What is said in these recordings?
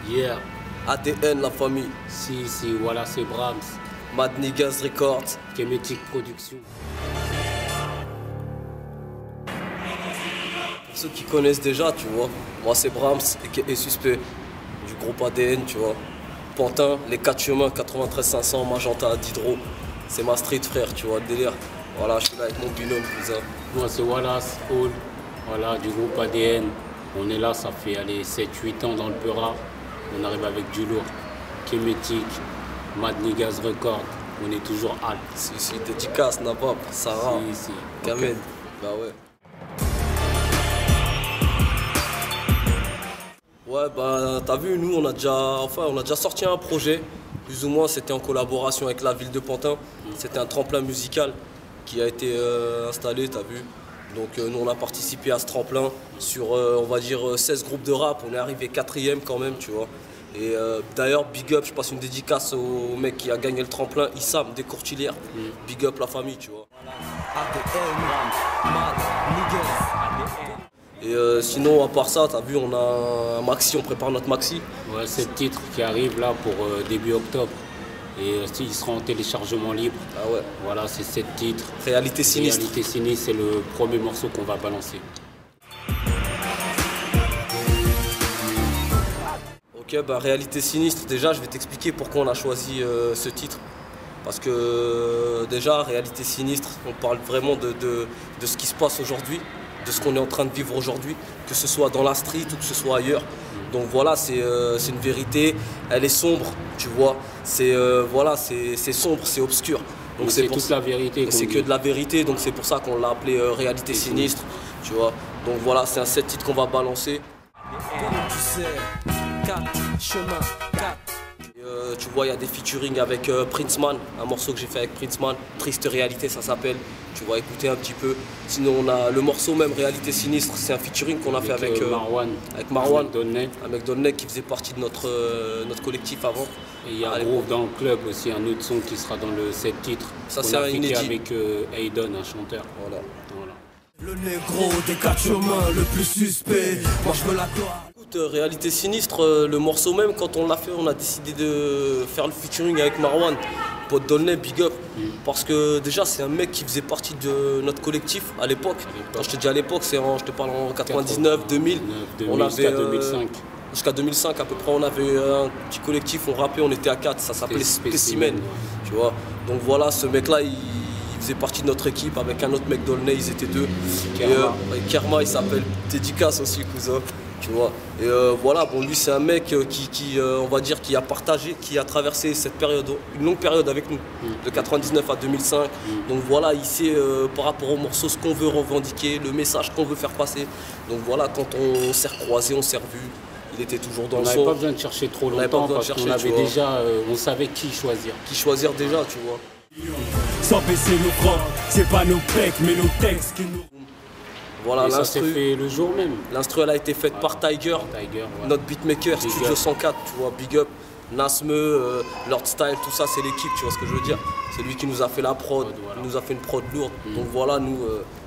Yeah. ADN, la famille. Si, voilà, c'est Brahms. Mad Niggas Records. Kemetic Production. Pour ceux qui connaissent déjà, tu vois, moi c'est Brahms et Suspect du groupe ADN, tu vois. Pantin, les 4 chemins, 93 500, Magenta, Diderot. C'est ma street, frère, tu vois, le délire. Voilà, je suis là avec mon binôme, cousin. Moi, c'est Wallace, Hall, voilà, du groupe ADN. On est là, ça fait 7-8 ans dans le Peura. On arrive avec du lourd. Kemetic, Mad Niggas Records. On est toujours Al. Si, dédicace, Nabab, Sarah, Si. Kamed. Okay. Bah ouais. Ouais, bah t'as vu, nous on a déjà sorti un projet. Plus ou moins, c'était en collaboration avec la ville de Pantin. C'était un tremplin musical qui a été installé, t'as vu. Donc nous on a participé à ce tremplin sur on va dire 16 groupes de rap. On est arrivé 4e quand même, tu vois. Et d'ailleurs, big up, je passe une dédicace au mec qui a gagné le tremplin, Issam, des Courtilières. Big up la famille, tu vois. Et sinon, à part ça, t'as vu, on a un maxi, on prépare notre maxi. Ouais, c'est le titre qui arrive là pour début octobre. Et il sera en téléchargement libre. Ah ouais. Voilà, c'est 7 titres. Réalité sinistre. Réalité sinistre, c'est le premier morceau qu'on va balancer. Ok, bah Réalité sinistre, déjà je vais t'expliquer pourquoi on a choisi ce titre. Parce que déjà, Réalité sinistre, on parle vraiment de ce qui se passe aujourd'hui, de ce qu'on est en train de vivre aujourd'hui, que ce soit dans la street ou que ce soit ailleurs. Donc voilà, c'est une vérité, elle est sombre, tu vois. C'est sombre, c'est obscur. Donc c'est toute la vérité. C'est que de la vérité, donc c'est pour ça qu'on l'a appelé Réalité sinistre, tu vois. Donc voilà, c'est un 7 titres qu'on va balancer. Tu sais, 4 chemins, 4. Tu vois, il y a des featuring avec Princeman, un morceau que j'ai fait avec Princeman, Triste Réalité ça s'appelle, tu vas écouter un petit peu. Sinon on a le morceau même Réalité Sinistre, c'est un featuring qu'on a fait avec Marwan, un mec d'Aulnay qui faisait partie de notre collectif avant. Et il y a un groupe dans le club aussi, un autre son qui sera dans le 7 titres. Ça c'est un inédit. Avec Aiden, un chanteur. Voilà. Le négro des 4 chemins, le plus suspect, moi je veux la gloire. Réalité sinistre, le morceau même, quand on l'a fait, on a décidé de faire le featuring avec Marwan, pote d'Aulnay, big up. Parce que déjà, c'est un mec qui faisait partie de notre collectif à l'époque. Quand je te dis à l'époque, je te parle en 99, 2000. On avait jusqu'à 2005. Jusqu'à 2005 à peu près, on avait un petit collectif, on rappait, on était à 4, ça s'appelait Spécimen. Tu vois. Donc voilà, ce mec-là, il faisait partie de notre équipe avec un autre mec d'Aulnay, ils étaient 2. Kerma, il s'appelle Dédicace aussi, cousin. Tu vois. Et voilà, bon, lui c'est un mec on va dire, qui a partagé, qui a traversé cette période, une longue période avec nous, de 99 à 2005. Donc voilà, il sait par rapport au morceau ce qu'on veut revendiquer, le message qu'on veut faire passer. Donc voilà, quand on s'est recroisé, on s'est revu, il était toujours dans le son. On n'avait pas besoin de chercher trop longtemps parce qu'on avait déjà, on savait qui choisir. Qui choisir déjà, tu vois. Sans baisser nos francs, c'est pas nos pecs, mais nos textes qui nous... Voilà, ça s'est fait le jour même. L'instru elle a été faite par Tiger, notre beatmaker, big Studio up. 104, tu vois, big up. Nasme, Lord Style, tout ça c'est l'équipe, tu vois ce que je veux dire. C'est lui qui nous a fait la prod, il nous a fait une prod lourde. Donc voilà, nous,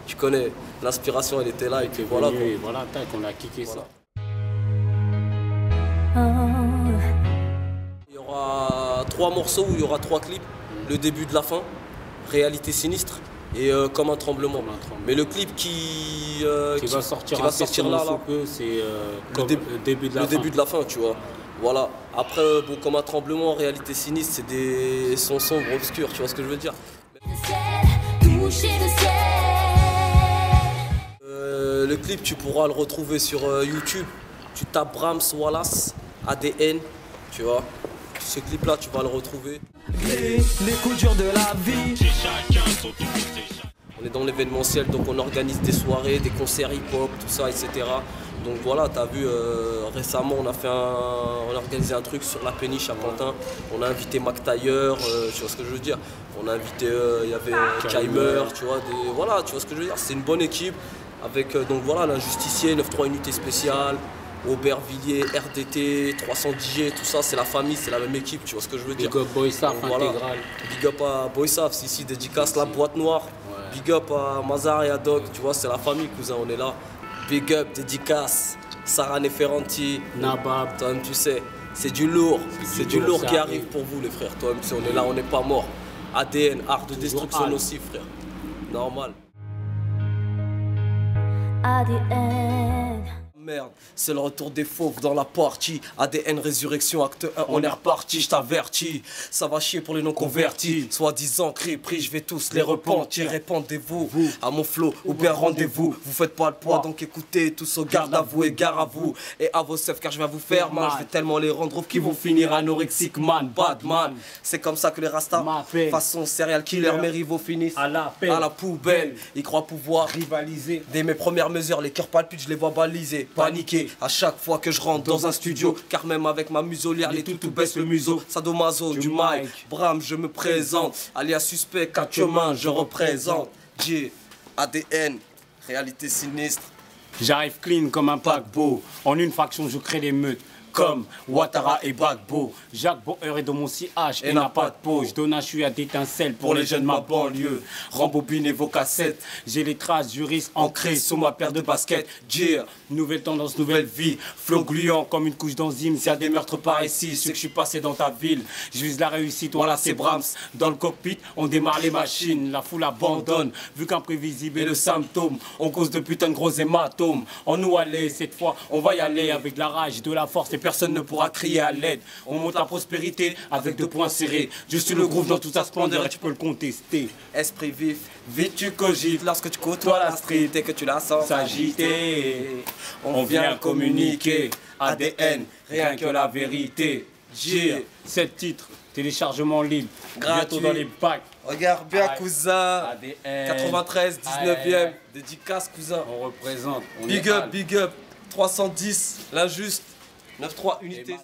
tu connais, l'inspiration elle était là et puis voilà. Et voilà, tac, on a kické ça. Il y aura 3 morceaux où il y aura 3 clips, le début de la fin, Réalité sinistre. Et comme un tremblement. Mais le clip qui va sortir là, c'est le début de la fin, tu vois. Voilà. Après, bon, comme un tremblement, Réalité sinistre, c'est des sons sombres, obscurs, tu vois ce que je veux dire. Le clip, tu pourras le retrouver sur YouTube. Tu tapes Brahms Wallace, ADN, tu vois. Ce clip-là, tu vas le retrouver. Les coups durs de la vie. On est dans l'événementiel, donc on organise des soirées, des concerts hip-hop, tout ça, etc. Donc voilà, t'as vu, récemment on a organisé un truc sur la péniche à Pantin. On a invité Mac Taylor, tu vois ce que je veux dire. On a invité, il y avait Keimer, tu vois, voilà, tu vois ce que je veux dire. C'est une bonne équipe avec, donc voilà, l'Injusticier, 9-3 Unité Spéciale, Aubervilliers, RDT, 300 DJ, tout ça, c'est la famille, c'est la même équipe, tu vois ce que je veux dire. Big up Boysaf intégral. Big up à Boysaf, si, dédicace la boîte noire. Big up à Mazar et à Dog, tu vois, c'est la famille, cousin, on est là. Big up, dédicace, Sarah Neferanti, Nabab. toi-même tu sais, c'est du lourd. C'est du lourd qui arrive pour vous les frères. Toi-même tu sais, on est là, on n'est pas mort. ADN, art de destruction aussi frère. Normal. ADN. Merde, c'est le retour des fauves dans la partie. ADN Résurrection acte 1, on est reparti, je t'avertis. Ça va chier pour les non convertis. Soi-disant cri, pris, je vais tous les repentir. Répondez-vous à mon flow ou bien rendez-vous. Vous faites pas le poids donc écoutez tous au garde à vous et gare à vous. Et à vos seufs car je vais vous faire mal. Je vais tellement les rendre qu'ils vont finir anorexiques man, bad man. C'est comme ça que les rastas, façon serial killer, mes rivaux finissent à la poubelle. Ils croient pouvoir rivaliser. Dès mes premières mesures, les cœurs palpitent, je les vois baliser. Paniqué à chaque fois que je rentre dans un studio, car même avec ma muselière, les toutous baissent le museau. Sadomaso, du mic, Bram, je me présente. Alias suspect, 4 chemins, je représente. J, ADN, réalité sinistre. J'arrive clean comme un paquebot. En une fraction, je crée l'émeute. Comme Ouattara et Gbagbo. Jacques Bauer est dans mon CH et n'a pas de peau. Je donne un chuit à d'étincelles pour les jeunes de ma banlieue. Rembobinez vos cassettes. J'ai les traces du risque ancrées sous ma paire de baskets. Jir, nouvelle tendance, nouvelle vie. Flow gluant comme une couche d'enzyme. S'il y a des meurtres par ici, ceux que je suis passé dans ta ville. Je vise la réussite, voilà c'est Brahms. Dans le cockpit, on démarre les machines. La foule abandonne, vu qu'imprévisible est le symptôme. On cause de putain de gros hématomes. En nous aller, cette fois, on va y aller avec de la rage, de la force. Personne ne pourra crier à l'aide. On monte la prospérité avec 2 poings serrés. Je suis le groove dans toute sa splendeur et tu peux le contester. Esprit vif, vite tu cogites lorsque tu côtoies la street et que tu la sens s'agiter. On vient communiquer. ADN, rien que la vérité. J'ai 7 titres, téléchargement libre. Bientôt dans les packs. Regarde bien cousin. ADN. 93, 19e. Dédicace cousin. On représente. Big up, 310, l'injuste. 9-3 unité.